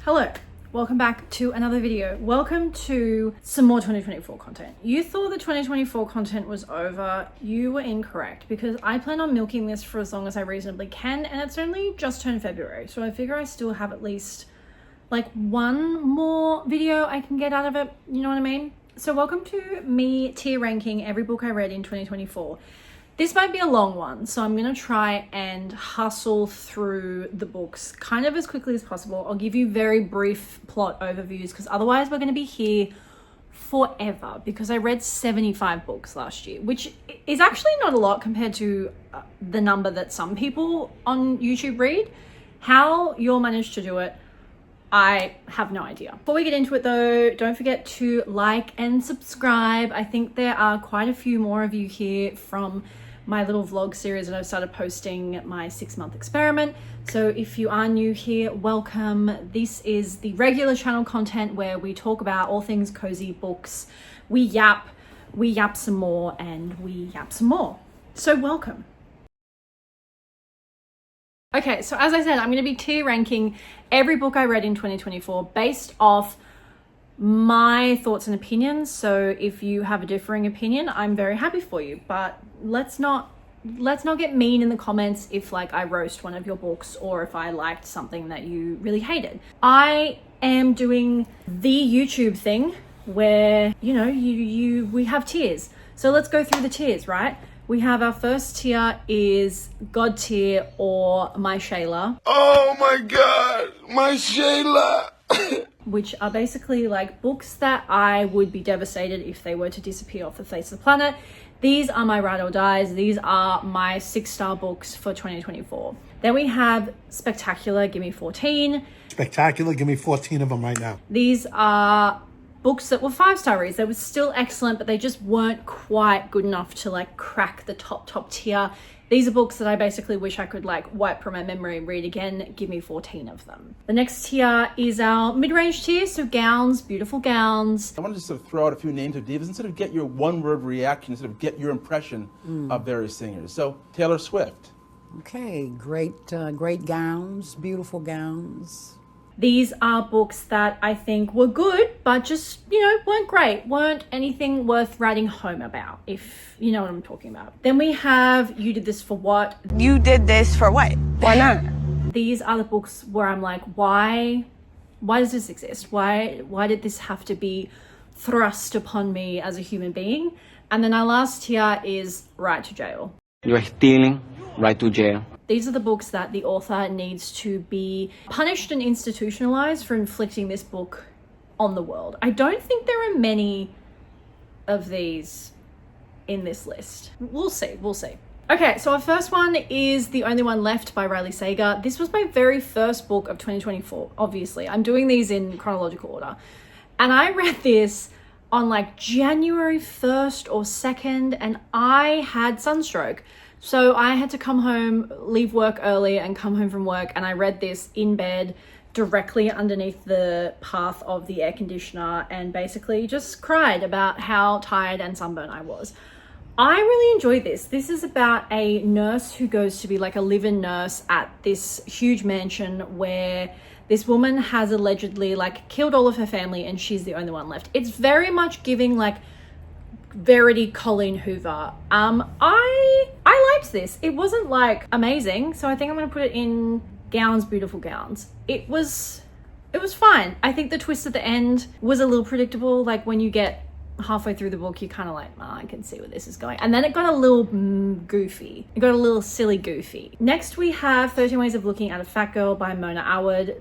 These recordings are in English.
Hello, welcome back to another video. Welcome to some more 2024 content. You thought the 2024 content was over. You were incorrect because I plan on milking this for as long as I reasonably can, and it's only just turned February. So I figure I still have at least like one more video I can get out of it. You know what I mean? So welcome to me tier ranking every book I read in 2024. This might be a long one, so I'm going to try and hustle through the books kind of as quickly as possible. I'll give you very brief plot overviews because otherwise we're going to be here forever because I read 75 books last year, which is actually not a lot compared to the number that some people on YouTube read. How you'll manage to do it, I have no idea. Before we get into it though, don't forget to like and subscribe. I think there are quite a few more of you here from my little vlog series that I've started posting, my 6-month experiment. So if you are new here, welcome. This is the regular channel content where we talk about all things cozy books. We yap some more, and we yap some more. So welcome. Okay, so as I said, I'm going to be tier ranking every book I read in 2024 based off my thoughts and opinions. So if you have a differing opinion, I'm very happy for you, but let's not get mean in the comments if like I roast one of your books or if I liked something that you really hated. I am doing the YouTube thing where, you know, we have tiers. So let's go through the tiers, right? We have our first tier is God tier or My Shayla. Oh my God, My Shayla. Which are basically like books that I would be devastated if they were to disappear off the face of the planet. These are my ride or dies. These are my 6-star books for 2024. Then we have Spectacular, give me 14. Spectacular, give me 14 of them right now. These are books that were 5-star reads. They were still excellent, but they just weren't quite good enough to like crack the top tier. These are books that I basically wish I could like wipe from my memory and read again. Give me 14 of them. The next tier is our mid-range tier. So gowns, beautiful gowns. I wanted to sort of throw out a few names of divas instead of get your one-word reaction, instead of get your impression of various singers. So Taylor Swift. Okay, great gowns, beautiful gowns. These are books that I think were good, but just, you know, weren't great, weren't anything worth writing home about, if you know what I'm talking about. Then we have You Did This For What? You did this for what? Why not? These are the books where I'm like, why does this exist? Why did this have to be thrust upon me as a human being? And then our last tier is Right to Jail. You're stealing, right to jail. These are the books that the author needs to be punished and institutionalized for inflicting this book on the world. I don't think there are many of these in this list. We'll see. Okay, so our first one is The Only One Left by Riley Sager. This was my very first book of 2024, obviously. I'm doing these in chronological order. And I read this on like January 1st or 2nd, and I had sunstroke. So I had to come home, leave work early and come home from work, and I read this in bed directly underneath the path of the air conditioner and basically just cried about how tired and sunburned I was. I really enjoyed this. This is about a nurse who goes to be like a live-in nurse at this huge mansion where this woman has allegedly like killed all of her family and she's the only one left. It's very much giving like Verity Colleen Hoover. I liked this. It wasn't like amazing, so I think I'm gonna put it in gowns, beautiful gowns. It was fine. I think the twist at the end was a little predictable. Like when you get halfway through the book, you're kind of like, oh, I can see where this is going. And then it got a little goofy. It got a little silly goofy. Next we have 13 Ways of Looking at a Fat Girl by Mona Awad.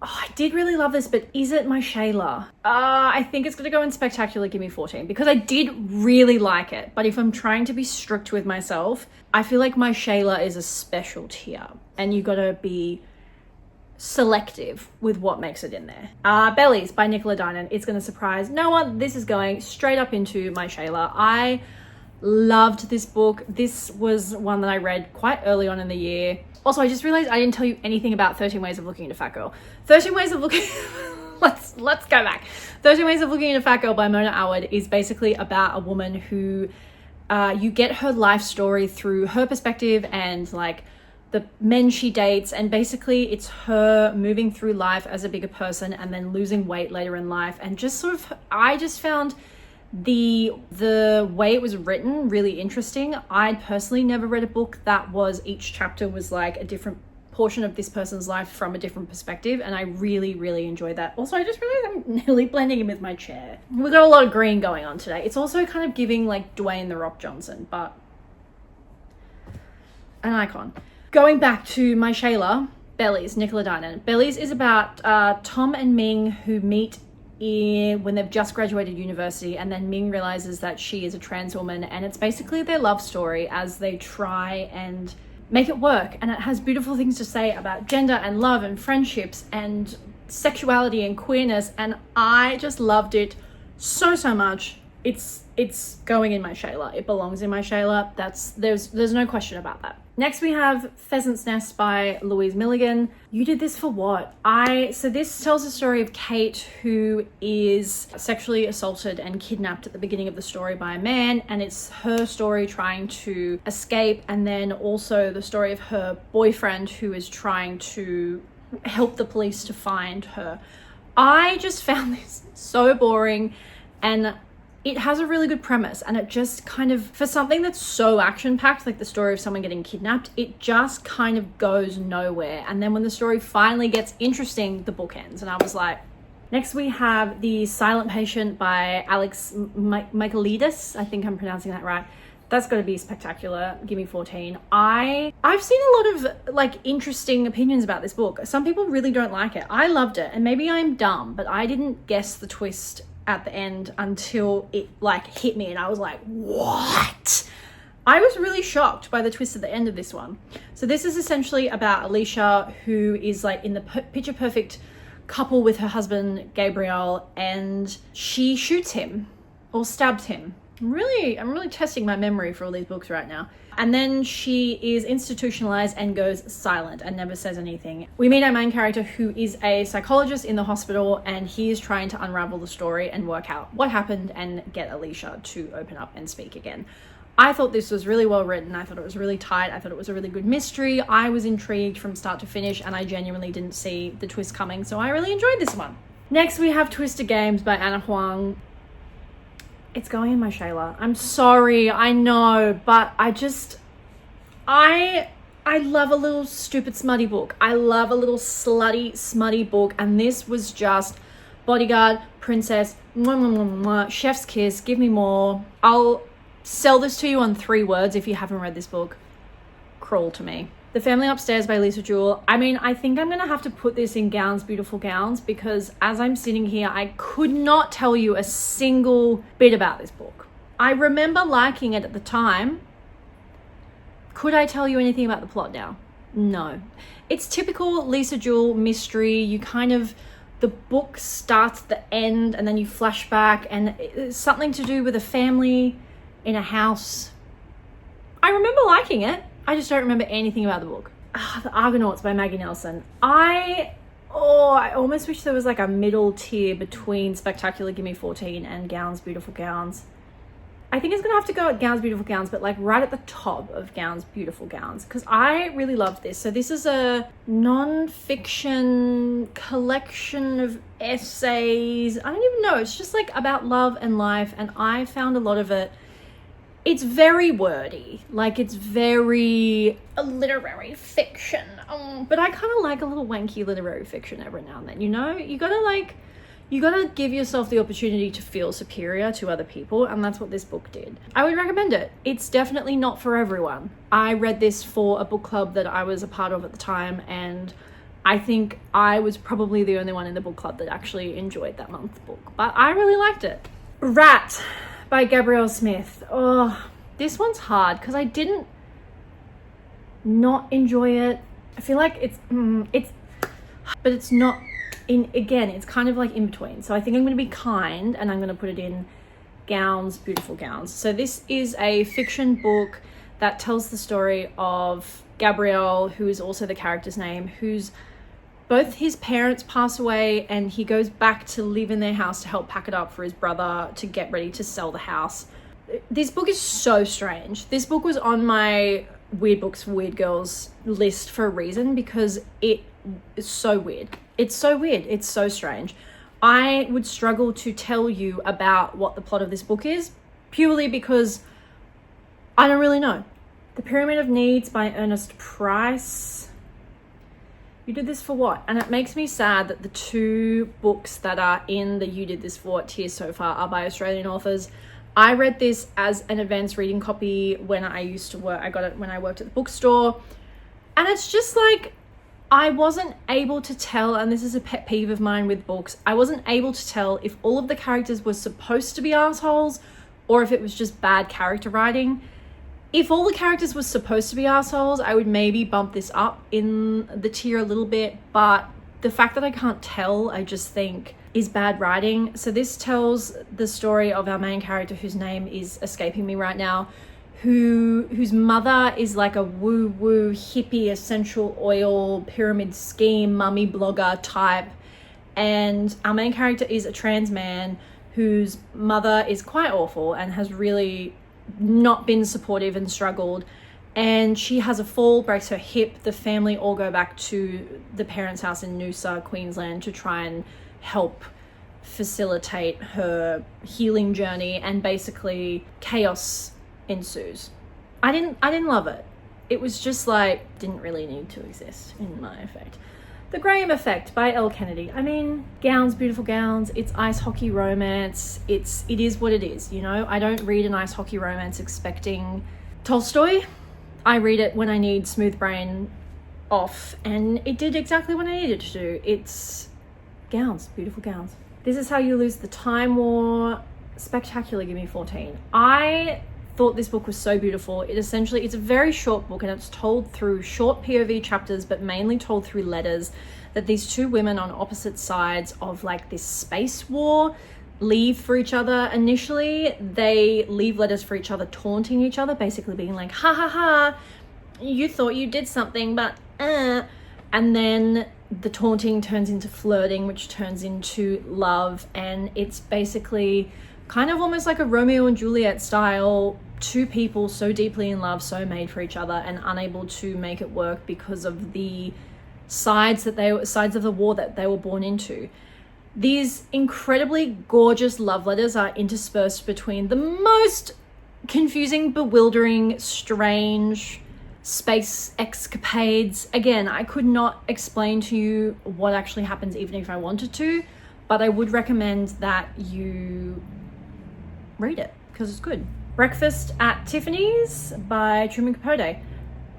I did really love this, but is it my Shayla? I think it's gonna go in Spectacular, give me 14, because I did really like it. But if I'm trying to be strict with myself, I feel like my Shayla is a special tier and you gotta be selective with what makes it in there. Bellies by Nicola Dinan. It's gonna surprise no one. This is going straight up into my Shayla. I loved this book. This was one that I read quite early on in the year. Also, I just realized I didn't tell you anything about 13 Ways of Looking at a Fat Girl. 13 Ways of Looking... let's go back. 13 Ways of Looking at a Fat Girl by Mona Awad is basically about a woman who you get her life story through her perspective and like the men she dates, and basically it's her moving through life as a bigger person and then losing weight later in life, and just sort of, I just found the way it was written really interesting. I'd personally never read a book that was, each chapter was like a different portion of this person's life from a different perspective, and I really, really enjoyed that. Also, I just realized I'm nearly blending in with my chair. We've got a lot of green going on today. It's also kind of giving like Dwayne The Rock Johnson, but an icon. Going back to my Shayla, Bellies, Nicola Dinan. Bellies is about Tom and Ming, who meet when they've just graduated university, and then Ming realizes that she is a trans woman, and it's basically their love story as they try and make it work. And it has beautiful things to say about gender and love and friendships and sexuality and queerness, and I just loved it so much. It's going in my Shayla. It belongs in my Shayla. There's no question about that. Next we have Pheasant's Nest by Louise Milligan. You did this for what? So this tells the story of Kate, who is sexually assaulted and kidnapped at the beginning of the story by a man, and it's her story trying to escape, and then also the story of her boyfriend who is trying to help the police to find her. I just found this so boring, and it has a really good premise, and it just kind of, for something that's so action-packed, like the story of someone getting kidnapped, it just kind of goes nowhere. And then when the story finally gets interesting, the book ends, and I was like. Next we have The Silent Patient by Alex Michaelides. I think I'm pronouncing that right. That's going to be spectacular. Give me 14. I've seen a lot of like interesting opinions about this book. Some people really don't like it. I loved it, and maybe I'm dumb, but I didn't guess the twist at the end until it like hit me, and I was like, what? I was really shocked by the twist at the end of this one. So this is essentially about Alicia, who is like in the picture perfect couple with her husband Gabriel, and she shoots him or stabs him. I'm really testing my memory for all these books right now. And then she is institutionalized and goes silent and never says anything. We meet our main character, who is a psychologist in the hospital, and he is trying to unravel the story and work out what happened and get Alicia to open up and speak again. I thought this was really well written. I thought it was really tight. I thought it was a really good mystery. I was intrigued from start to finish, and I genuinely didn't see the twist coming, so I really enjoyed this one. Next we have Twisted Games by Anna Huang. It's going in my Shayla. I'm sorry, I know, but I love a little stupid smutty book. I love a little slutty smutty book, and this was just bodyguard, princess, mwah, mwah, mwah, mwah, chef's kiss, give me more. I'll sell this to you on 3 words if you haven't read this book. Crawl to me. The Family Upstairs by Lisa Jewell. I mean, I think I'm gonna have to put this in Gowns, Beautiful Gowns, because as I'm sitting here, I could not tell you a single bit about this book. I remember liking it at the time. Could I tell you anything about the plot now? No. It's typical Lisa Jewell mystery. You kind of, the book starts at the end and then you flash back, and it's something to do with a family in a house. I remember liking it. I just don't remember anything about the book. The Argonauts by Maggie Nelson. I almost wish there was like a middle tier between Spectacular Gimme 14 and Gowns, Beautiful Gowns. I think it's gonna have to go at Gowns, Beautiful Gowns, but like right at the top of Gowns, Beautiful Gowns, because I really loved this. So this is a non-fiction collection of essays. I don't even know. It's just like about love and life, and I found a lot of it. It's very wordy, like it's very literary fiction, but I kind of like a little wanky literary fiction every now and then, you know? You gotta give yourself the opportunity to feel superior to other people, and that's what this book did. I would recommend it. It's definitely not for everyone. I read this for a book club that I was a part of at the time, and I think I was probably the only one in the book club that actually enjoyed that month's book, but I really liked it. Rat by Gabrielle Smith. Oh, this one's hard because I didn't not enjoy it. I feel like but it's not again, it's kind of like in between. So I think I'm going to be kind, and I'm going to put it in Gowns, Beautiful Gowns. So this is a fiction book that tells the story of Gabrielle, who is also the character's name, who's both his parents pass away, and he goes back to live in their house to help pack it up for his brother to get ready to sell the house. This book is so strange. This book was on my Weird Books for Weird Girls list for a reason, because it is so weird. It's so weird. It's so strange. I would struggle to tell you about what the plot of this book is, purely because I don't really know. The Pyramid of Needs by Ernest Price. You Did This For What? And it makes me sad that the two books that are in the You Did This For What tier so far are by Australian authors. I read this as an advanced reading copy when I used to work. I got it when I worked at the bookstore. And it's just like, I wasn't able to tell, and this is a pet peeve of mine with books, I wasn't able to tell if all of the characters were supposed to be assholes or if it was just bad character writing. If all the characters were supposed to be assholes, I would maybe bump this up in the tier a little bit, but the fact that I can't tell, I just think is bad writing. So this tells the story of our main character, whose name is escaping me right now, whose mother is like a woo-woo hippie essential oil pyramid scheme mummy blogger type, and our main character is a trans man whose mother is quite awful and has really not been supportive and struggled, and she has a fall, breaks her hip. The family all go back to the parents' house in Noosa, Queensland, to try and help facilitate her healing journey, and basically chaos ensues. I didn't love it. It was just like, didn't really need to exist in my effect. The Graham Effect by Elle Kennedy. I mean, gowns, beautiful gowns. It's ice hockey romance. It is what it is, you know? I don't read an ice hockey romance expecting Tolstoy. I read it when I need smooth brain off, and it did exactly what I needed to do. It's gowns, beautiful gowns. This Is How You Lose the Time War. Spectacular, give me 14. I thought this book was so beautiful. It's a very short book, and it's told through short POV chapters, but mainly told through letters that these two women on opposite sides of like this space war leave for each other. Initially, they leave letters for each other, taunting each other, basically being like, ha ha ha, you thought you did something, but and then the taunting turns into flirting, which turns into love, and it's basically kind of almost like a Romeo and Juliet style, two people so deeply in love, so made for each other, and unable to make it work because of the sides of the war that they were born into. These incredibly gorgeous love letters are interspersed between the most confusing, bewildering, strange space escapades. Again, I could not explain to you what actually happens even if I wanted to, but I would recommend that you read it because it's good. Breakfast at Tiffany's by Truman Capote.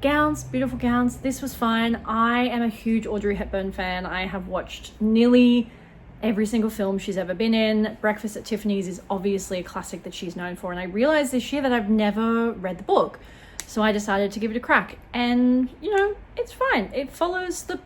Gowns, beautiful gowns. This was fine. I am a huge Audrey Hepburn fan. I have watched nearly every single film she's ever been in. Breakfast at Tiffany's is obviously a classic that she's known for, and I realized this year that I've never read the book, so I decided to give it a crack, and you know, it's fine. It follows the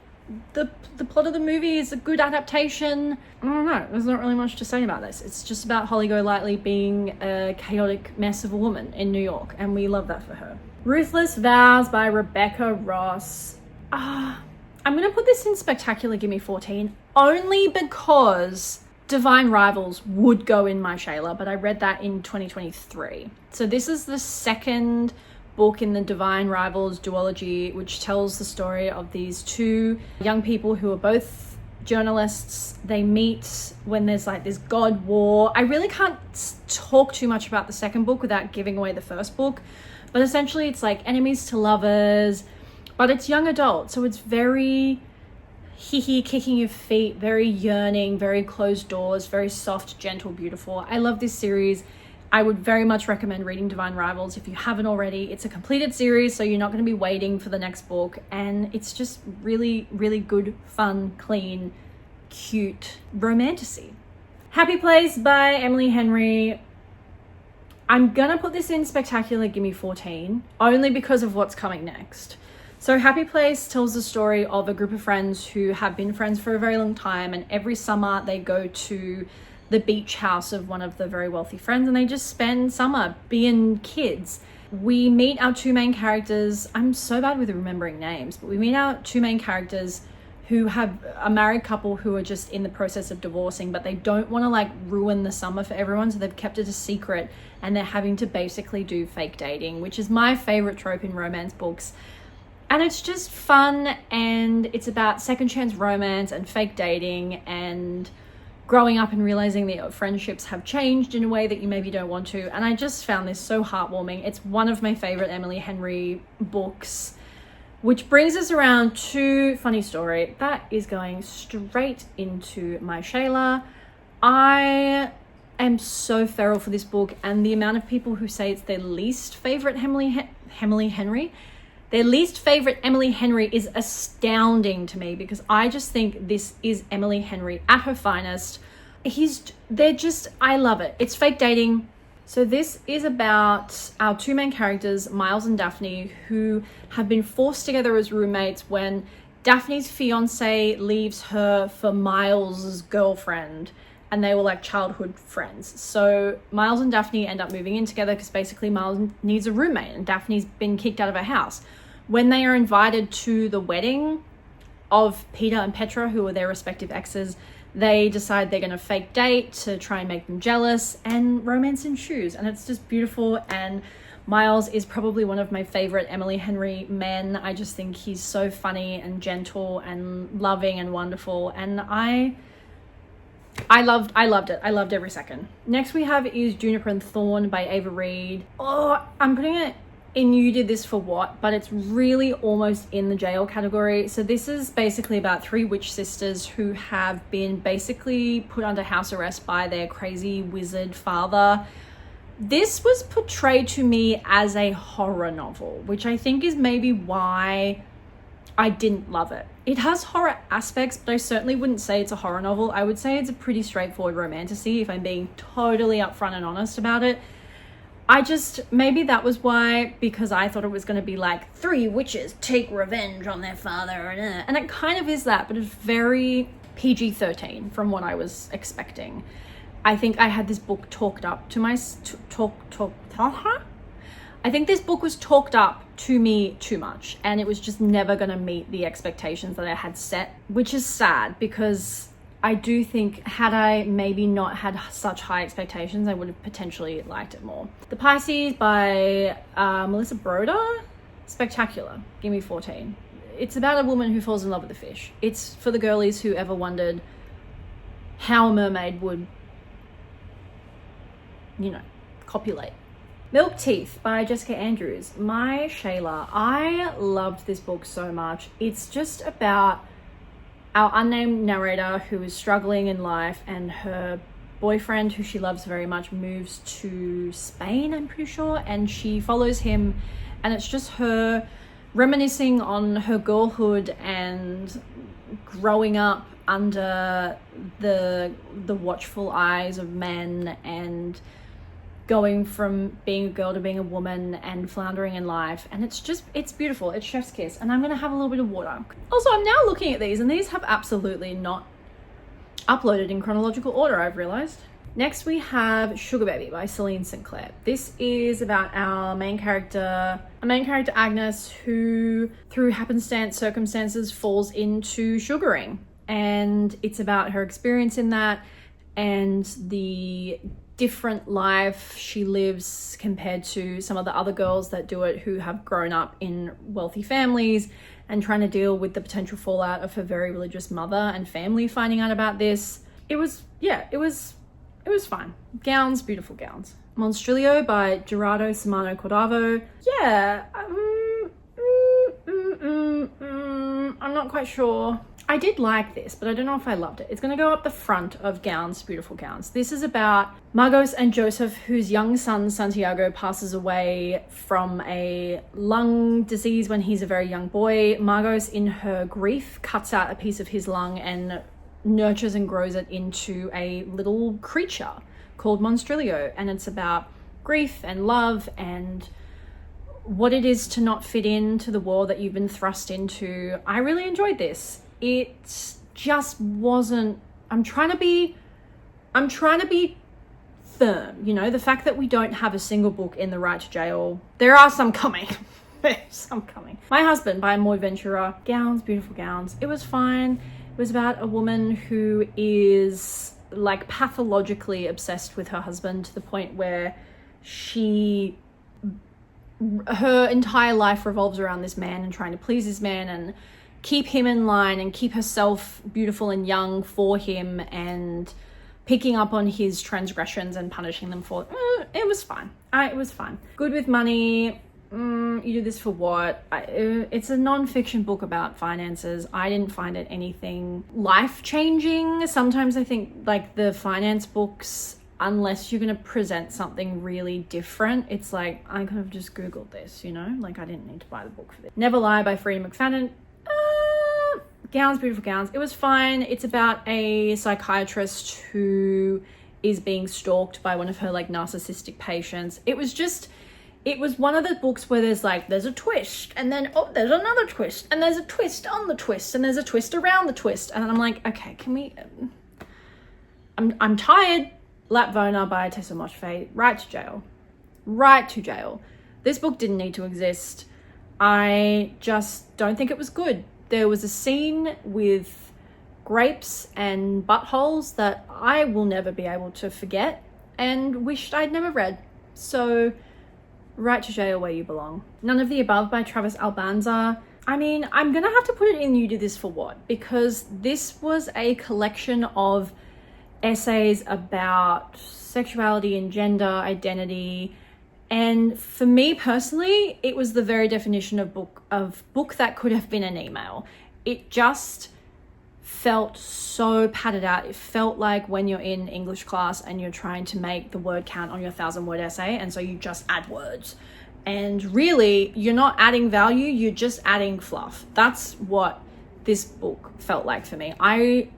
plot of the movie. Is a good adaptation. I don't know, there's not really much to say about this. It's just about Holly Golightly being a chaotic mess of a woman in New York, and we love that for her. Ruthless Vows by Rebecca Ross. I'm gonna put this in Spectacular, give me 14, only because Divine Rivals would go in my Shayla, but I read that in 2023. So this is the second book in the Divine Rivals duology, which tells the story of these two young people who are both journalists. They meet when there's like this god war. I really can't talk too much about the second book without giving away the first book, but essentially it's like enemies to lovers, but it's young adult, so it's very kicking your feet, very yearning, very closed doors, very soft, gentle, beautiful. I love this series. I would very much recommend reading Divine Rivals if you haven't already. It's a completed series, so you're not going to be waiting for the next book, and it's just really, really good, fun, clean, cute romantasy. Happy Place by Emily Henry. I'm gonna put this in Spectacular, give me 14, only because of what's coming next. So Happy Place tells the story of a group of friends who have been friends for a very long time, and every summer they go to the beach house of one of the very wealthy friends, and they just spend summer being kids. We meet our two main characters. I'm so bad with remembering names, but we meet our two main characters who have a married couple who are just in the process of divorcing, but they don't want to like ruin the summer for everyone, so they've kept it a secret, and they're having to basically do fake dating, which is my favorite trope in romance books. And it's just fun, and it's about second chance romance and fake dating and growing up and realizing that your friendships have changed in a way that you maybe don't want to. And I just found this so heartwarming. It's one of my favorite Emily Henry books. Which brings us around to funny story. That is going straight into my Shayla. I am so feral for this book, and the amount of people who say it's their least favorite Emily Henry, their least favorite Emily Henry is astounding to me, because I just think this is Emily Henry at her finest. I love it. It's fake dating. So this is about our two main characters, Miles and Daphne, who have been forced together as roommates when Daphne's fiance leaves her for Miles's girlfriend, and they were like childhood friends. So Miles and Daphne end up moving in together because basically Miles needs a roommate and Daphne's been kicked out of her house. When they are invited to the wedding of Peter and Petra, who are their respective exes, they decide they're going to fake date to try and make them jealous, and romance ensues, and it's just beautiful. And Miles is probably one of my favorite Emily Henry men. I just think he's so funny and gentle and loving and wonderful, and I loved it. I loved every second. Next we have is Juniper and Thorn by Ava Reid. Oh, I'm putting it in You Did This For What, but it's really almost in the jail category. So this is basically about three witch sisters who have been basically put under house arrest by their crazy wizard father. This was portrayed to me as a horror novel, which I think is maybe why I didn't love it. It has horror aspects, but I certainly wouldn't say it's a horror novel. I would say it's a pretty straightforward romantasy, if I'm being totally upfront and honest about it. Maybe that was why, because I thought it was going to be like three witches take revenge on their father, and it kind of is that, but it's very PG-13 from what I was expecting. I think I had this book talked up to my I think this book was talked up to me too much, and it was just never going to meet the expectations that I had set, which is sad, because I do think had I maybe not had such high expectations, I would have potentially liked it more. The Pisces by Melissa Broder, spectacular. Give me 14. It's about a woman who falls in love with a fish. It's for the girlies who ever wondered how a mermaid would, copulate. Milk Teeth by Jessica Andrews. My Shayla. I loved this book so much. It's just about our unnamed narrator who is struggling in life, and her boyfriend, who she loves very much, moves to Spain, I'm pretty sure, and she follows him, and it's just her reminiscing on her girlhood and growing up under the watchful eyes of men, and going from being a girl to being a woman and floundering in life. And it's beautiful. It's chef's kiss. And I'm gonna have a little bit of water. Also, I'm now looking at these, and these have absolutely not uploaded in chronological order, I've realized. Next we have Sugar Baby by Celine Sinclair. This is about our main character Agnes, who through happenstance circumstances falls into sugaring, and it's about her experience in that and the different life she lives compared to some of the other girls that do it, who have grown up in wealthy families and trying to deal with the potential fallout of her very religious mother and family finding out about this. It was fine. Gowns, beautiful gowns. Monstrilio by Gerardo Simano Cordavo. Yeah, I'm not quite sure. I did like this, but I don't know if I loved it. It's going to go up the front of Gowns, Beautiful Gowns. This is about Margos and Joseph, whose young son, Santiago, passes away from a lung disease when he's a very young boy. Margos, in her grief, cuts out a piece of his lung and nurtures and grows it into a little creature called Monstrilio. And it's about grief and love and what it is to not fit into the world that you've been thrust into. I really enjoyed this. It just wasn't, I'm trying to be firm, the fact that we don't have a single book in the Right to Jail. There are some coming, I'm coming. My Husband by Moy Ventura. Gowns, beautiful gowns. It was fine. It was about a woman who is like pathologically obsessed with her husband to the point where her entire life revolves around this man and trying to please this man and keep him in line and keep herself beautiful and young for him and picking up on his transgressions and punishing them for it was fine. It was fine. Good with money. You do this for what? It's a non-fiction book about finances. I didn't find it anything life-changing. Sometimes I think like the finance books, unless you're going to present something really different, it's like, I could have just Googled this, you know? Like, I didn't need to buy the book for this. Never Lie by Freida McFadden. Gowns, beautiful gowns. It was fine. It's about a psychiatrist who is being stalked by one of her like narcissistic patients. It was one of the books where there's a twist and then, oh, there's another twist and there's a twist on the twist and there's a twist around the twist. And I'm like, okay, can we, I'm tired. Lapvona by Tessa Moshfegh. Right to jail. This book didn't need to exist. I just don't think it was good. There was a scene with grapes and buttholes that I will never be able to forget and wished I'd never read. So, right to jail where you belong. None of the Above by Travis Albanza. I mean, I'm gonna have to put it in You Do This For What, because this was a collection of essays about sexuality and gender identity. And for me personally, it was the very definition of book that could have been an email. It just felt so padded out. It felt like when you're in English class and you're trying to make the word count on your 1,000-word essay, and so you just add words. And really, you're not adding value, you're just adding fluff. That's what this book felt like for me. I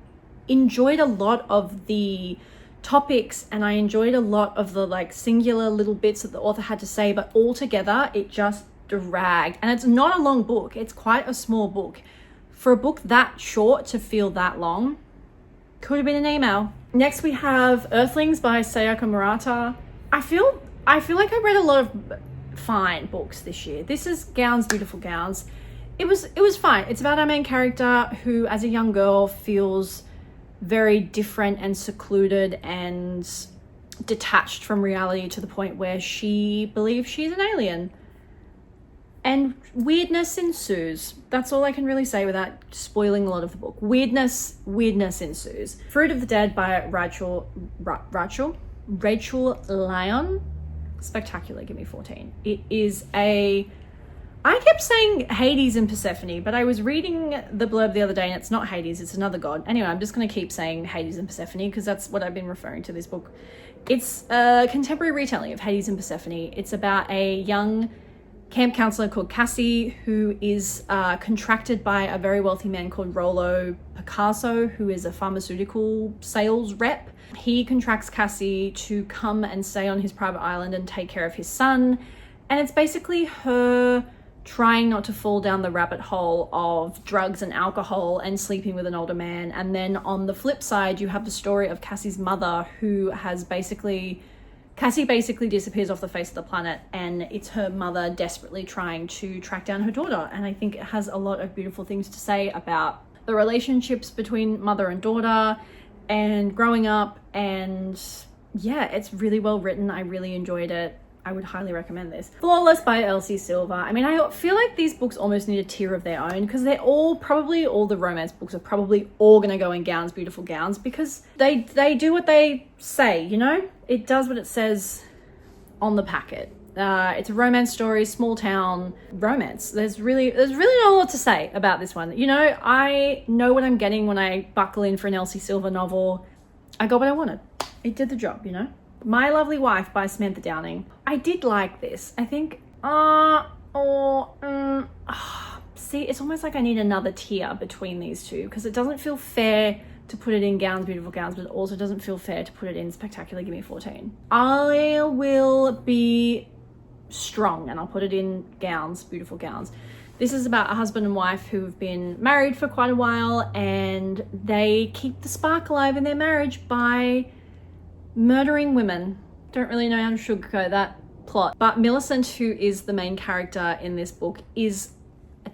enjoyed a lot of the topics and I enjoyed a lot of the like singular little bits that the author had to say, but altogether it just dragged. And it's not a long book, it's quite a small book. For a book that short to feel that long, could have been an email. Next we have Earthlings by Sayaka Murata. I feel like I read a lot of fine books this year. This is Gowns, Beautiful Gowns. It was fine. It's about our main character who as a young girl feels very different and secluded and detached from reality to the point where she believes she's an alien. And weirdness ensues. That's all I can really say without spoiling a lot of the book. Weirdness ensues. Fruit of the Dead by Rachel Lyon. Spectacular, give me 14. It is I kept saying Hades and Persephone, but I was reading the blurb the other day and it's not Hades, it's another god. Anyway, I'm just going to keep saying Hades and Persephone because that's what I've been referring to this book. It's a contemporary retelling of Hades and Persephone. It's about a young camp counselor called Cassie who is contracted by a very wealthy man called Rollo Picasso, who is a pharmaceutical sales rep. He contracts Cassie to come and stay on his private island and take care of his son. And it's basically her trying not to fall down the rabbit hole of drugs and alcohol and sleeping with an older man. And then on the flip side, you have the story of Cassie's mother who has Cassie basically disappears off the face of the planet, and it's her mother desperately trying to track down her daughter. And I think it has a lot of beautiful things to say about the relationships between mother and daughter and growing up. And yeah, it's really well written. I really enjoyed it. I would highly recommend this. Flawless by Elsie Silver. I mean, I feel like these books almost need a tier of their own because they're all the romance books are probably all gonna go in Gowns, Beautiful Gowns, because they do what they say, you know? It does what it says on the packet. It's a romance story, small town romance. There's really not a lot to say about this one. You know, I know what I'm getting when I buckle in for an Elsie Silver novel. I got what I wanted. It did the job, you know? My Lovely Wife by Samantha Downing. I did like this. I think, see, it's almost like I need another tier between these two because it doesn't feel fair to put it in Gowns, Beautiful Gowns, but it also doesn't feel fair to put it in Spectacular, give me 14. I will be strong and I'll put it in Gowns, Beautiful Gowns. This is about a husband and wife who've been married for quite a while and they keep the spark alive in their marriage by murdering women. Don't really know how to sugarcoat that. plot. But Millicent, who is the main character in this book, is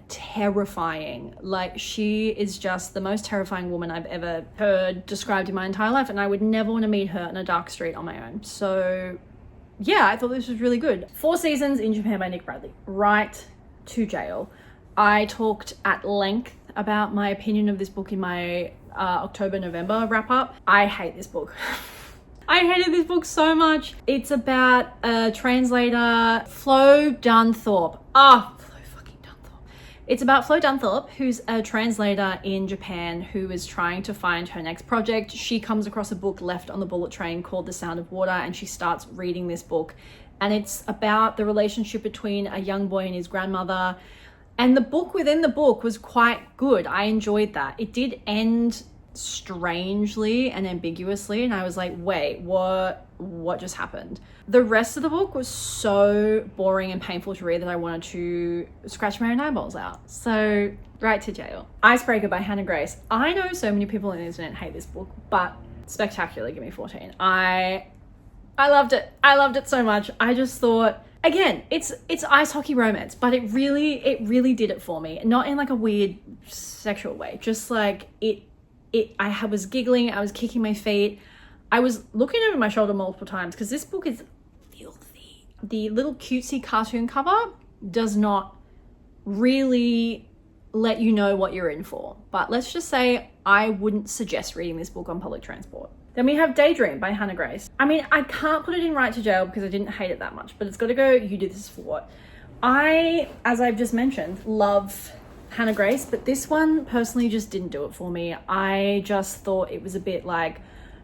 terrifying. Like, she is just the most terrifying woman I've ever heard described in my entire life, and I would never want to meet her in a dark street on my own. So yeah, I thought this was really good. 4 Seasons in Japan by Nick Bradley. Right to Jail. I talked at length about my opinion of this book in my October-November wrap-up. I hate this book. I hated this book so much. It's about a translator, Flo Dunthorpe. It's about Flo Dunthorpe, who's a translator in Japan who is trying to find her next project. She comes across a book left on the bullet train called The Sound of Water, and she starts reading this book. And it's about the relationship between a young boy and his grandmother. And the book within the book was quite good. I enjoyed that. It did end strangely and ambiguously, and I was like, wait, what just happened? The rest of the book was so boring and painful to read that I wanted to scratch my own eyeballs out. So Right to Jail. Icebreaker by Hannah Grace. I know so many people on the internet hate this book, but spectacular. Give me 14. I loved it. I loved it so much. I just thought, again, it's ice hockey romance, but it really did it for me. Not in like a weird sexual way, just like I was giggling, I was kicking my feet. I was looking over my shoulder multiple times because this book is filthy. The little cutesy cartoon cover does not really let you know what you're in for. But let's just say I wouldn't suggest reading this book on public transport. Then we have Daydream by Hannah Grace. I mean, I can't put it in Right to Jail because I didn't hate it that much, but it's got to go You Do This For What. I, as I've just mentioned, love Hannah Grace, but this one personally just didn't do it for me. I just thought it was a bit like,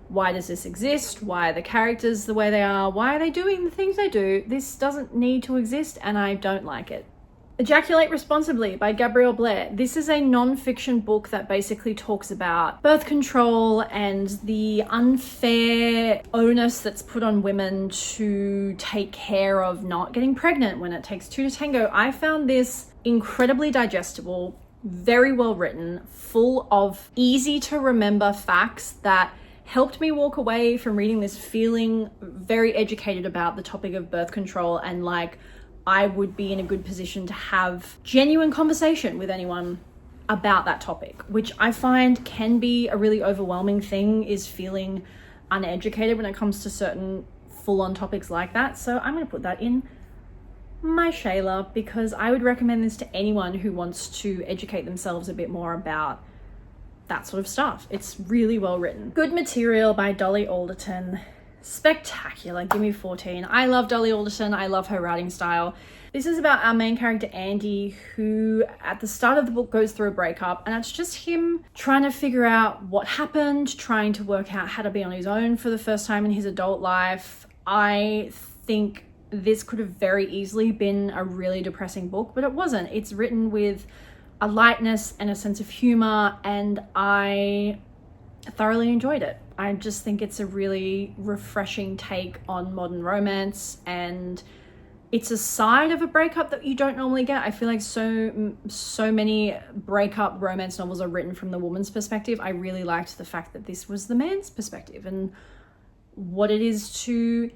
why does this exist? Why are the characters the way they are? Why are they doing the things they do? This doesn't need to exist, and I don't like it. Ejaculate Responsibly by Gabrielle Blair. This is a non-fiction book that basically talks about birth control and the unfair onus that's put on women to take care of not getting pregnant when it takes 2 to tango. I found this incredibly digestible, very well written, full of easy to remember facts that helped me walk away from reading this feeling very educated about the topic of birth control, and like I would be in a good position to have genuine conversation with anyone about that topic, which I find can be a really overwhelming thing, is feeling uneducated when it comes to certain full-on topics like that. So I'm going to put that in my Shayla, because I would recommend this to anyone who wants to educate themselves a bit more about that sort of stuff. It's really well written. Good Material by Dolly Alderton. Spectacular. Give me 14. I love Dolly Alderton. I love her writing style. This is about our main character, Andy, who at the start of the book goes through a breakup, and it's just him trying to figure out what happened, trying to work out how to be on his own for the first time in his adult life. I think this could have very easily been a really depressing book, but it wasn't. It's written with a lightness and a sense of humor, and I thoroughly enjoyed it. I just think it's a really refreshing take on modern romance, and it's a side of a breakup that you don't normally get. I feel like so many breakup romance novels are written from the woman's perspective. I really liked the fact that this was the man's perspective and what it is to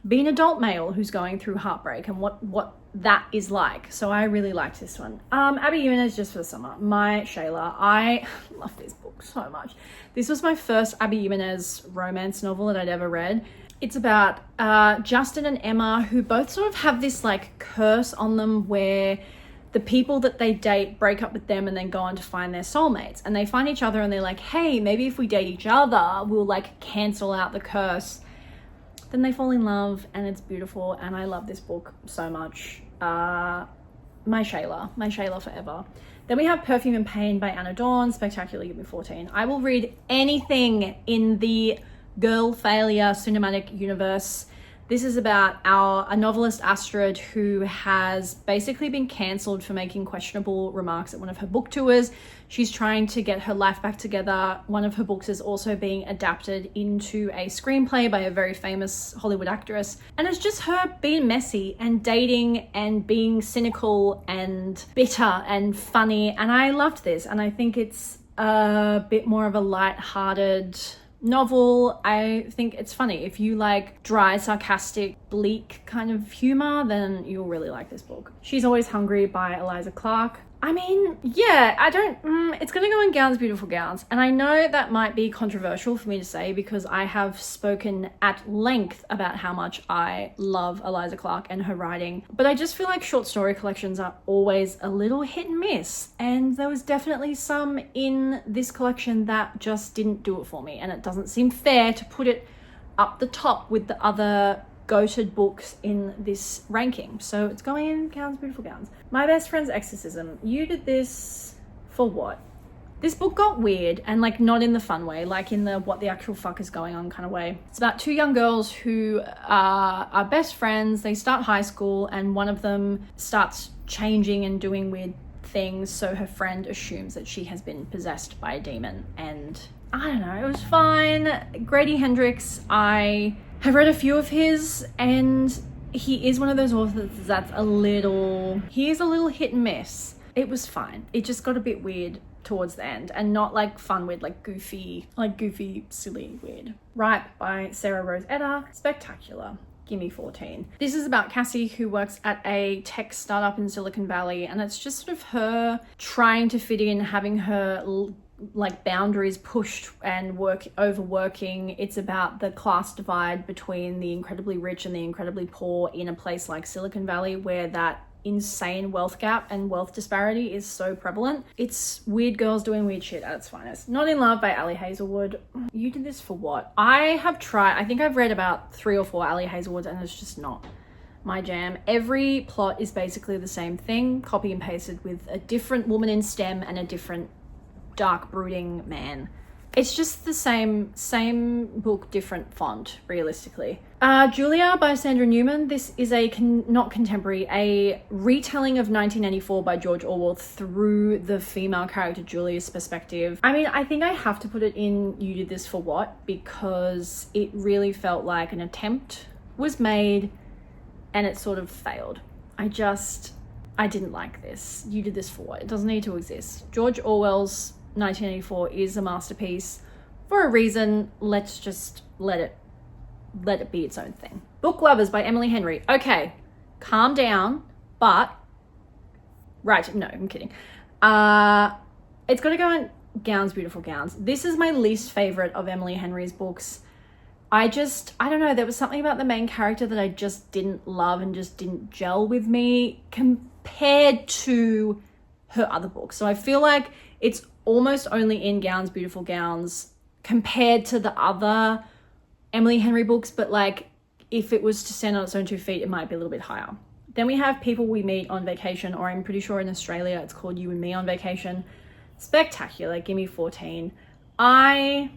be an adult male who's going through heartbreak and what that is like. So I really liked this one. Abby Jimenez, Just for the Summer. My Shayla. I love this book so much. This was my first Abby Jimenez romance novel that I'd ever read. It's about Justin and Emma, who both sort of have this like curse on them where the people that they date break up with them and then go on to find their soulmates. And they find each other and they're like, hey, maybe if we date each other, we'll like cancel out the curse. Then they fall in love, and it's beautiful, and I love this book so much. My Shayla forever. Then we have Perfume and Pain by Anna Dawn. Spectacular. Give me 14. I will read anything in the girl failure cinematic universe. This is about a novelist, Astrid, who has basically been cancelled for making questionable remarks at one of her book tours. She's trying to get her life back together. One of her books is also being adapted into a screenplay by a very famous Hollywood actress. And it's just her being messy and dating and being cynical and bitter and funny. And I loved this. And I think it's a bit more of a light-hearted novel. I think it's funny. If you like dry, sarcastic, bleak kind of humor, then you'll really like this book. She's Always Hungry by Eliza Clark. I mean, yeah, it's gonna go in Gowns, Beautiful Gowns. And I know that might be controversial for me to say because I have spoken at length about how much I love Eliza Clark and her writing. But I just feel like short story collections are always a little hit and miss. And there was definitely some in this collection that just didn't do it for me. And it doesn't seem fair to put it up the top with the other goated books in this ranking. So it's going in Gowns, Beautiful Gowns. My Best Friend's Exorcism. You did this for what? This book got weird and like not in the fun way, like in the what the actual fuck is going on kind of way. It's about two young girls who are best friends. They start high school and one of them starts changing and doing weird things. So her friend assumes that she has been possessed by a demon, and I don't know, it was fine. Grady Hendrix, I have read a few of his, and he is one of those authors that's he is a little hit and miss. It was fine. It just got a bit weird towards the end, and not like fun weird, like goofy, silly weird. Ripe by Sarah Rose Edda. Spectacular. Gimme 14. This is about Cassie, who works at a tech startup in Silicon Valley, and it's just sort of her trying to fit in, having her like boundaries pushed and overworking. It's about the class divide between the incredibly rich and the incredibly poor in a place like Silicon Valley, where that insane wealth gap and wealth disparity is so prevalent. It's weird girls doing weird shit at its finest. Not in Love by Ali Hazelwood. You did this for what? I think I've read about 3 or 4 Ali Hazelwoods, and it's just not my jam. Every plot is basically the same thing, copy and pasted, with a different woman in STEM and a different dark brooding man. It's just the same book, different font, realistically. Julia by Sandra Newman. This is not contemporary, a retelling of 1984 by George Orwell through the female character Julia's perspective. I mean, I think I have to put it in You Did This for What, because it really felt like an attempt was made and it sort of failed. I didn't like this. You Did This for What? It doesn't need to exist. George Orwell's 1984 is a masterpiece for a reason. Let's just let it be its own thing. Book Lovers by Emily Henry. Okay, calm down, but right, no, I'm kidding. It's got to go in Gowns, Beautiful Gowns. This is my least favorite of Emily Henry's books. I don't know, there was something about the main character that I just didn't love and just didn't gel with me compared to her other books. So I feel like it's almost only in Gowns, Beautiful Gowns compared to the other Emily Henry books, but like if it was to stand on its own 2 feet, it might be a little bit higher. Then we have People We Meet on Vacation, or I'm pretty sure in Australia it's called You and Me on Vacation. Spectacular. Gimme 14. I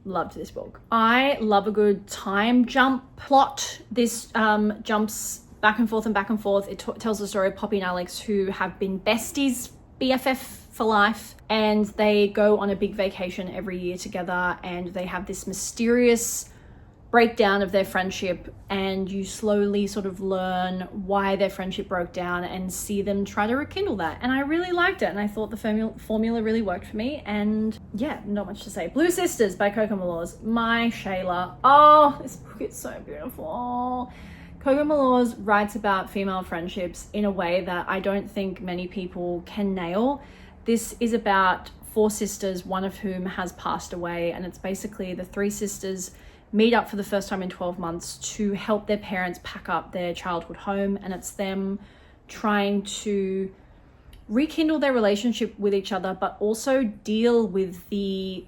loved this book. I love a good time jump plot. This jumps back and forth and back and forth. It tells the story of Poppy and Alex, who have been besties, BFF for life, and they go on a big vacation every year together, and they have this mysterious breakdown of their friendship, and you slowly sort of learn why their friendship broke down and see them try to rekindle that. And I really liked it, and I thought the formula really worked for me. And yeah, not much to say. Blue Sisters by Coco Malors. My Shayla. Oh, this book is so beautiful. Coco Malors writes about female friendships in a way that I don't think many people can nail. This is about 4 sisters, one of whom has passed away, and it's basically the 3 sisters meet up for the first time in 12 months to help their parents pack up their childhood home, and it's them trying to rekindle their relationship with each other, but also deal with the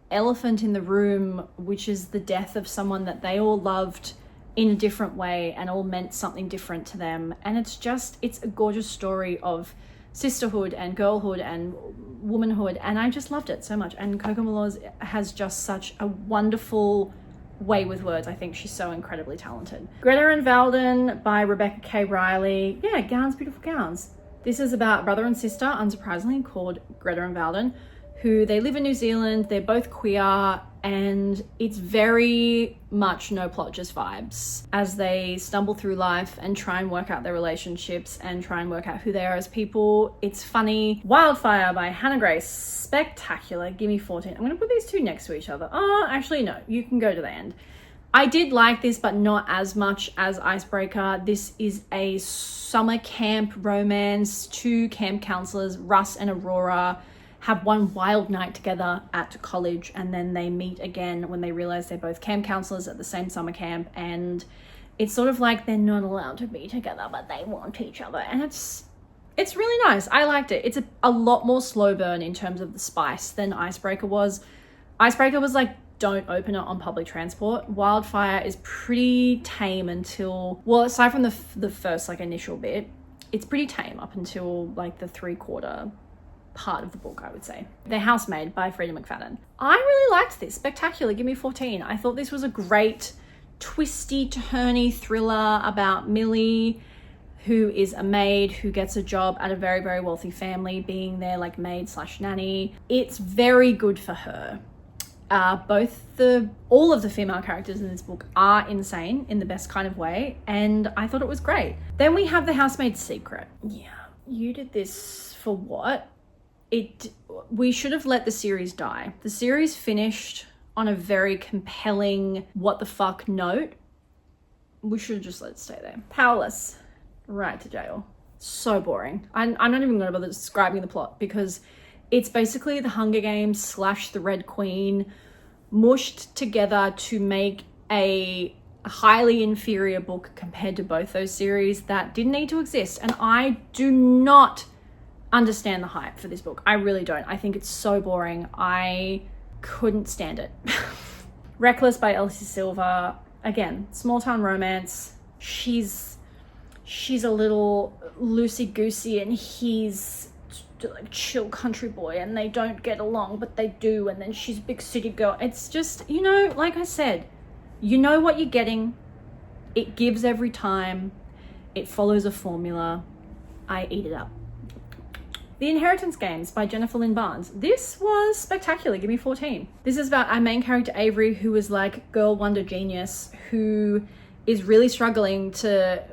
elephant in the room, which is the death of someone that they all loved in a different way and all meant something different to them. And it's a gorgeous story of sisterhood and girlhood and womanhood, and I just loved it so much. And Coco Malors has just such a wonderful way with words. I think she's so incredibly talented. Greta and Valden by Rebecca K. Riley. Yeah, Gowns, Beautiful Gowns. This is about brother and sister, unsurprisingly, called Greta and Valden, who they live in New Zealand. They're both queer, and it's very much no plot, just vibes as they stumble through life and try and work out their relationships and try and work out who they are as people. It's funny. Wildfire by Hannah Grace, spectacular. Give me 14. I'm gonna put these two next to each other. Oh, actually no, you can go to the end. I did like this, but not as much as Icebreaker. This is a summer camp romance. Two camp counselors, Russ and Aurora, have one wild night together at college, and then they meet again when they realize they're both camp counselors at the same summer camp, and it's sort of like they're not allowed to be together, but they want each other, and it's really nice. I liked it. It's a lot more slow burn in terms of the spice than Icebreaker was. Icebreaker was like, don't open it on public transport. Wildfire is pretty tame until, well, aside from the first like initial bit, it's pretty tame up until like the 3/4 part of the book, I would say. The Housemaid by Frida McFadden. I really liked this. Spectacular. Give me 14. I thought this was a great twisty, turny thriller about Millie, who is a maid who gets a job at a very, very wealthy family, being their like maid / nanny. It's very good for her. All of the female characters in this book are insane in the best kind of way, and I thought it was great. Then we have The Housemaid's Secret. Yeah, you did this for what? We should have let the series die. The series finished on a very compelling what the fuck note. We should have just let it stay there. Powerless, right to jail. So boring. I'm not even gonna bother describing the plot because it's basically the Hunger Games / the Red Queen mushed together to make a highly inferior book compared to both those series that didn't need to exist. And I do not understand the hype for this book. I really don't. I think it's so boring. I couldn't stand it. Reckless by Elsie Silver. Again, small town romance. She's a little loosey-goosey and he's like chill country boy, and they don't get along, but they do, and then she's a big city girl. It's just, you know, like I said, you know what you're getting. It gives every time. It follows a formula. I eat it up. The Inheritance Games by Jennifer Lynn Barnes. This was spectacular. Give me 14. This is about our main character, Avery, who is like girl wonder genius, who is really struggling to,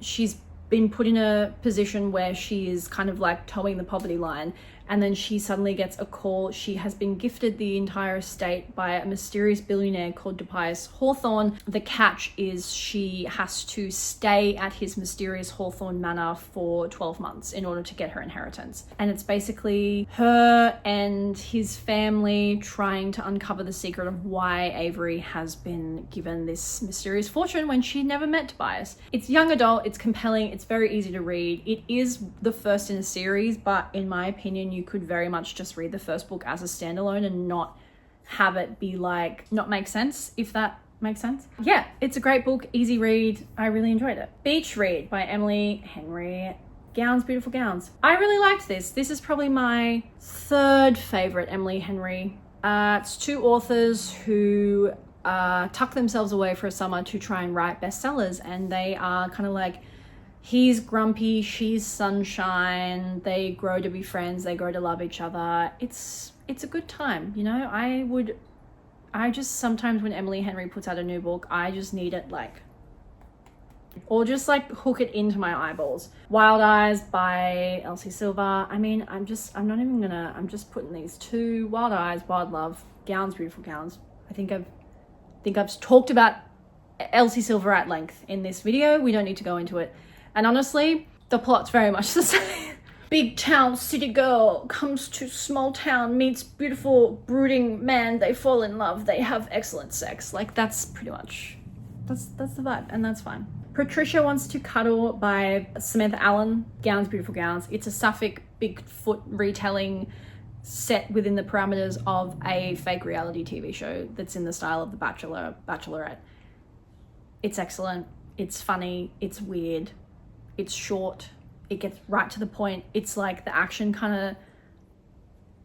she's been put in a position where she is kind of like towing the poverty line, and then she suddenly gets a call. She has been gifted the entire estate by a mysterious billionaire called Tobias Hawthorne. The catch is she has to stay at his mysterious Hawthorne Manor for 12 months in order to get her inheritance. And it's basically her and his family trying to uncover the secret of why Avery has been given this mysterious fortune when she never met Tobias. It's young adult, it's compelling, it's very easy to read. It is the first in a series, but in my opinion, you could very much just read the first book as a standalone and not have it be like, not make sense, if that makes sense. Yeah, it's a great book, easy read. I really enjoyed it. Beach Read by Emily Henry. Gowns, Beautiful Gowns. I really liked this. This is probably my third favorite Emily Henry. It's two authors who tuck themselves away for a summer to try and write bestsellers, and they are kind of like, he's grumpy, she's sunshine, they grow to be friends, they grow to love each other. It's a good time, you know? I just sometimes when Emily Henry puts out a new book, I just need it like, or just like hook it into my eyeballs. Wild Eyes by Elsie Silver. I mean, I'm just putting these two, Wild Eyes, Wild Love, Gowns, Beautiful Gowns. I think I've talked about Elsie Silver at length in this video. We don't need to go into it. And honestly, the plot's very much the same. Big town city girl comes to small town, meets beautiful brooding man, they fall in love, they have excellent sex. Like that's pretty much, that's the vibe, and that's fine. Patricia Wants to Cuddle by Samantha Allen. Gowns, Beautiful Gowns. It's a Suffolk Bigfoot retelling set within the parameters of a fake reality TV show that's in the style of The Bachelor, Bachelorette. It's excellent. It's funny. It's weird. It's short. It gets right to the point. It's like the action kind of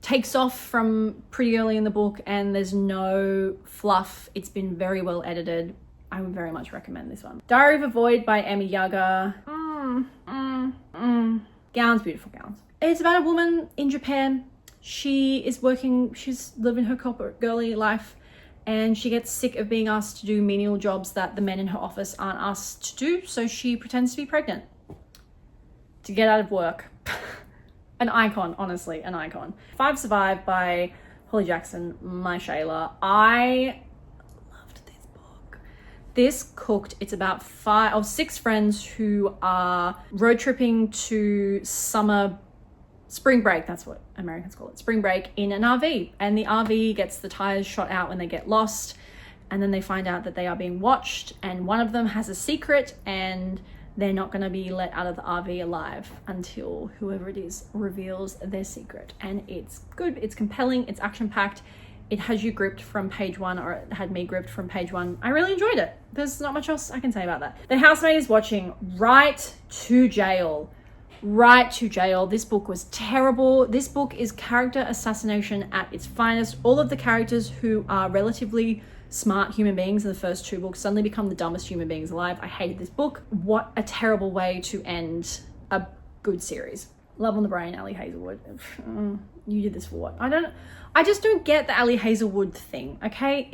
takes off from pretty early in the book and there's no fluff. It's been very well edited. I would very much recommend this one. Diary of a Void by Amy Yaga. Gowns, Beautiful Gowns. It's about a woman in Japan. She is working, she's living her corporate girly life, and she gets sick of being asked to do menial jobs that the men in her office aren't asked to do, so she pretends to be pregnant to get out of work. An icon, honestly, an icon. 5 Survive by Holly Jackson, my Shayla. I loved this book. This cooked, it's about 6 friends who are road tripping to spring break, that's what Americans call it, spring break, in an RV. And the RV gets the tires shot out when they get lost. And then they find out that they are being watched, and one of them has a secret, and they're not going to be let out of the RV alive until whoever it is reveals their secret. And it's good, it's compelling, it's action-packed. It has you gripped from page 1, or it had me gripped from page 1. I really enjoyed it. There's not much else I can say about that. The housemate is watching Right to Jail. Right to Jail. This book was terrible. This book is character assassination at its finest. All of the characters who are relatively smart human beings in the first 2 books suddenly become the dumbest human beings alive. I hated this book. What a terrible way to end a good series. Love on the Brain, Ali Hazelwood. You did this for what? I just don't get the Ali Hazelwood thing, okay?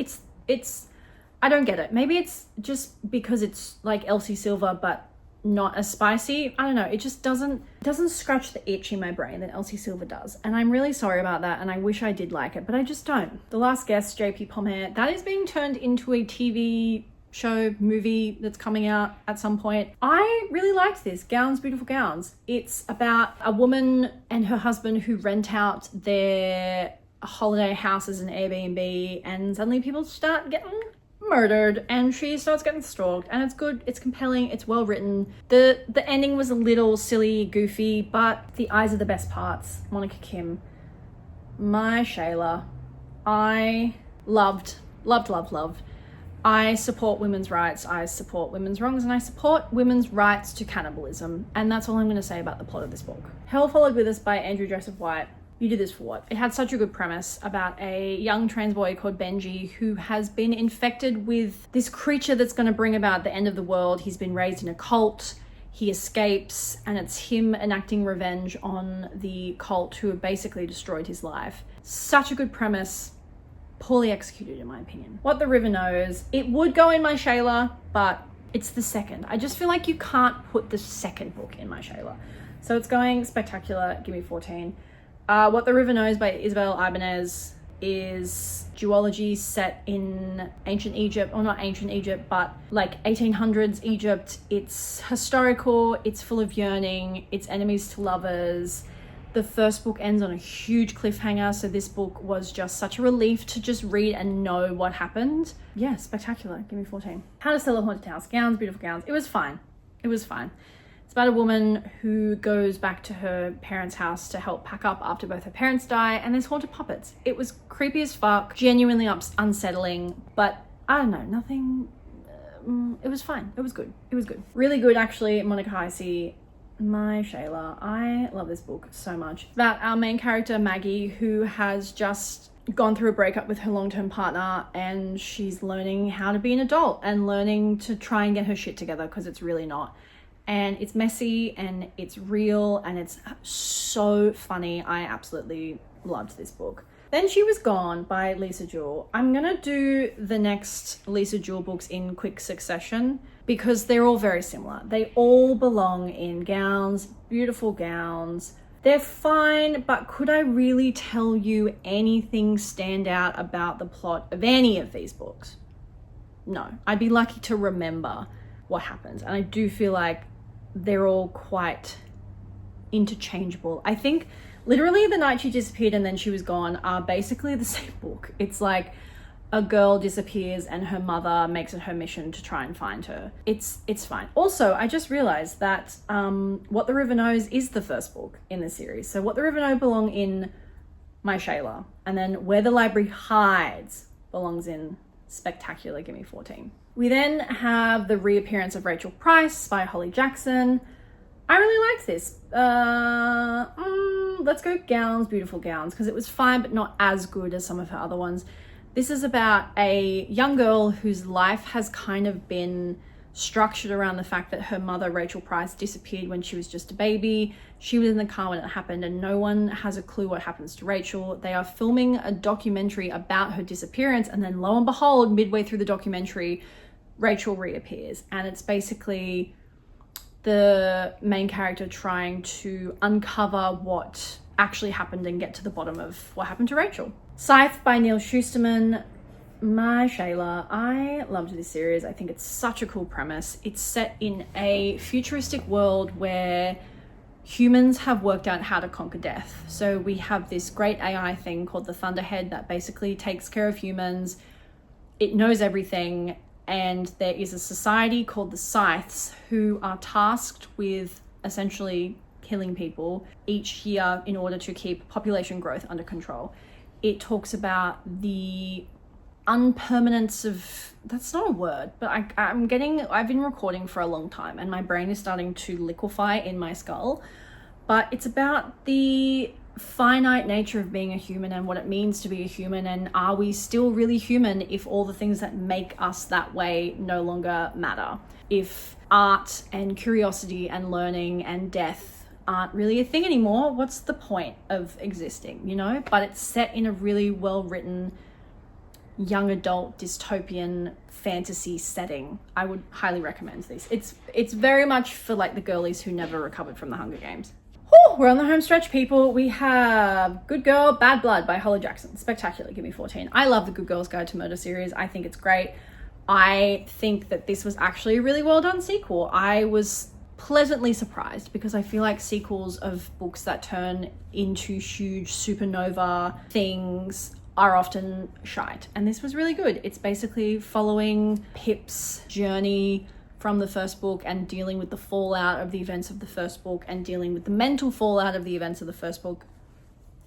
I don't get it. Maybe it's just because it's like Elsie Silver, but not as spicy. I don't know. It just doesn't scratch the itch in my brain that Elsie Silver does. And I'm really sorry about that. And I wish I did like it, but I just don't. The Last Guest, JP Pomhair, that is being turned into a TV show, movie that's coming out at some point. I really liked this. Gowns, Beautiful Gowns. It's about a woman and her husband who rent out their holiday house as an Airbnb, and suddenly people start getting murdered and she starts getting stalked, and it's good, it's compelling, it's well written. The ending was a little silly, goofy, but the eyes are the best parts. Monica Kim, my Shayla. I loved. I support women's rights, I support women's wrongs, and I support women's rights to cannibalism. And that's all I'm going to say about the plot of this book. Hell Followed With Us by Andrew Joseph White. You did this for what? It had such a good premise about a young trans boy called Benji who has been infected with this creature that's going to bring about the end of the world. He's been raised in a cult. He escapes, and it's him enacting revenge on the cult who have basically destroyed his life. Such a good premise. Poorly executed, in my opinion. What the River Knows. It would go in my Shayla, but it's the second. I just feel like you can't put the second book in my Shayla. So it's going spectacular. Give me 14. What the River Knows by Isabel Ibanez is duology set in ancient Egypt, or not ancient Egypt, but like 1800s Egypt. It's historical, it's full of yearning, it's enemies to lovers. The first book ends on a huge cliffhanger, so this book was just such a relief to just read and know what happened. Yeah, spectacular. Give me 14. How to Sell a Haunted House. Gowns, Beautiful Gowns. It was fine. It was fine. It's about a woman who goes back to her parents' house to help pack up after both her parents die, and there's haunted puppets. It was creepy as fuck, genuinely unsettling, but I don't know, nothing, it was fine. It was good. It was good. Really good, actually. Monica Heisey, my Shayla. I love this book so much. It's about our main character, Maggie, who has just gone through a breakup with her long-term partner, and she's learning how to be an adult and learning to try and get her shit together, because it's really not. And it's messy and it's real and it's so funny. I absolutely loved this book. Then She Was Gone by Lisa Jewell. I'm gonna do the next Lisa Jewell books in quick succession because they're all very similar. They all belong in Gowns, Beautiful Gowns. They're fine, but could I really tell you anything stand out about the plot of any of these books? No, I'd be lucky to remember what happens. And I do feel like they're all quite interchangeable. I think literally The Night She Disappeared and Then She Was Gone are basically the same book. It's like a girl disappears and her mother makes it her mission to try and find her. It's fine. Also, I just realized that What the River Knows is the first book in the series. So What the River Knows belong in my Shayla. And then Where the Library Hides belongs in Spectacular. Give me 14. We then have The Reappearance of Rachel Price by Holly Jackson. I really liked this. Let's go Gowns, Beautiful Gowns, because it was fine but not as good as some of her other ones. This is about a young girl whose life has kind of been structured around the fact that her mother, Rachel Price, disappeared when she was just a baby. She was in the car when it happened, and no one has a clue what happens to Rachel. They are filming a documentary about her disappearance, and then lo and behold, midway through the documentary, Rachel reappears. And it's basically the main character trying to uncover what actually happened and get to the bottom of what happened to Rachel. Scythe by Neil Schusterman. My Shayla, I loved this series. I think it's such a cool premise. It's set in a futuristic world where humans have worked out how to conquer death. So we have this great AI thing called the Thunderhead that basically takes care of humans. It knows everything, and there is a society called the Scythes who are tasked with essentially killing people each year in order to keep population growth under control. It talks about the unpermanence of, that's not a word, but I've been recording for a long time and my brain is starting to liquefy in my skull, but it's about the finite nature of being a human and what it means to be a human, and are we still really human if all the things that make us that way no longer matter? If art and curiosity and learning and death aren't really a thing anymore, what's the point of existing, you know? But it's set in a really well-written young adult dystopian fantasy setting. I would highly recommend this. It's very much for like the girlies who never recovered from the Hunger Games. Whew, we're on the home stretch, people. We have Good Girl, Bad Blood by Holly Jackson. Spectacular, give me 14. I love the Good Girl's Guide to Murder series. I think it's great. I think that this was actually a really well done sequel. I was pleasantly surprised because I feel like sequels of books that turn into huge supernova things are often shite, and this was really good. It's basically following Pip's journey from the first book and dealing with the fallout of the events of the first book and dealing with the mental fallout of the events of the first book.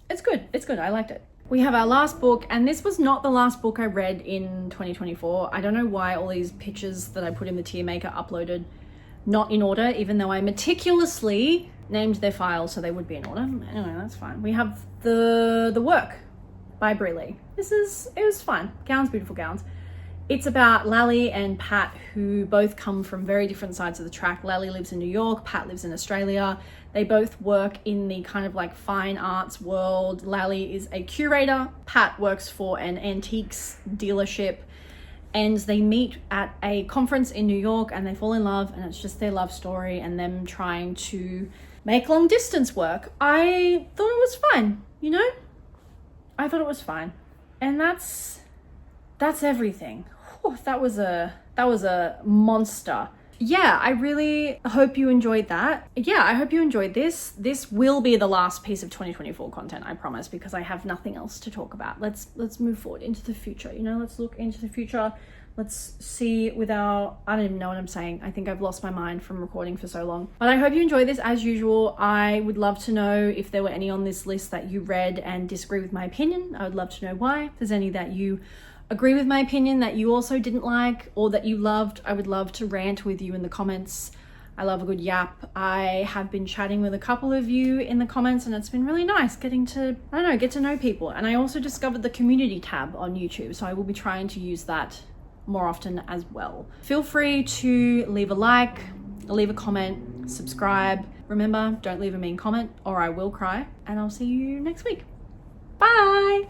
It's good. I liked it. We have our last book, and this was not the last book I read in 2024. I don't know why all these pictures that I put in the tier maker uploaded not in order, even though I meticulously named their files so they would be in order. Anyway, that's fine. We have the Work by Brie Lee. It was fun. Gowns, beautiful gowns. It's about Lally and Pat, who both come from very different sides of the track. Lally lives in New York, Pat lives in Australia. They both work in the kind of like fine arts world. Lally is a curator, Pat works for an antiques dealership, and they meet at a conference in New York and they fall in love, and it's just their love story and them trying to make long distance work. I thought it was fine, you know? I thought it was fine. And that's everything. Whew, that was a monster. Yeah, I really hope you enjoyed that. Yeah, I hope you enjoyed this. This will be the last piece of 2024 content, I promise, because I have nothing else to talk about. Let's move forward into the future, you know? Let's look into the future. Let's see without, I don't even know what I'm saying. I think I've lost my mind from recording for so long. But I hope you enjoyed this as usual. I would love to know if there were any on this list that you read and disagree with my opinion. I would love to know why. If there's any that you agree with my opinion that you also didn't like or that you loved, I would love to rant with you in the comments. I love a good yap. I have been chatting with a couple of you in the comments and it's been really nice getting to, I don't know, get to know people. And I also discovered the community tab on YouTube, so I will be trying to use that more often as well. Feel free to leave a like, leave a comment, subscribe. Remember, don't leave a mean comment or I will cry, and I'll see you next week. Bye!